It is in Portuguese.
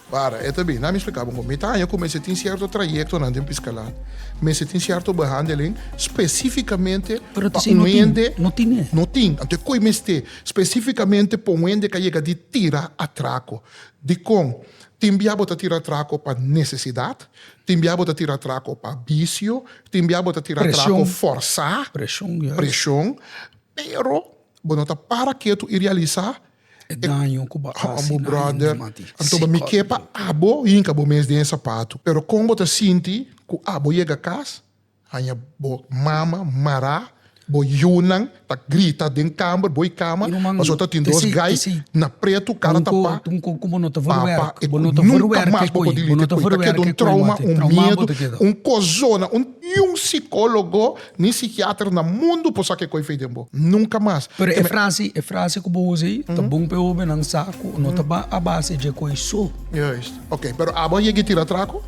Para, é também, não me explicava como. Metade, como você tem certo trajeto na tempo escalar, mas você tem certo behandeling especificamente Pero para ti não onde não tinha. não tem. Então, como este especificamente para onde que chega de tira atraco. De com, timbiabo ta tira atraco para necessidade, timbiabo ta tira atraco para vício, timbiabo ta tira atraco forçar, Pressão, yes. pressão, pero, bueno, tá para que tu realizar É danho que amo brother. Então, me quepa abo e inca bo mês de sapato. Pero como te sinti, que abo chega a casa, aí bo mama, mará, bo yunang, tá grita dentro cama, boi cama, mas outra tem dois guys na preto, cara tapa. Como não te Papa, verwerk, nunca mais vou poder lidar com isso. Tá um trauma, medo, cozona, um psicólogo, nem psiquiatra no mundo por saber que foi feito. Nunca mais. Pero é frase que eu usei, tá bom para eu ver num saco, não tá a base de coisa. Yes. Ok, pero abo ia tirar traco?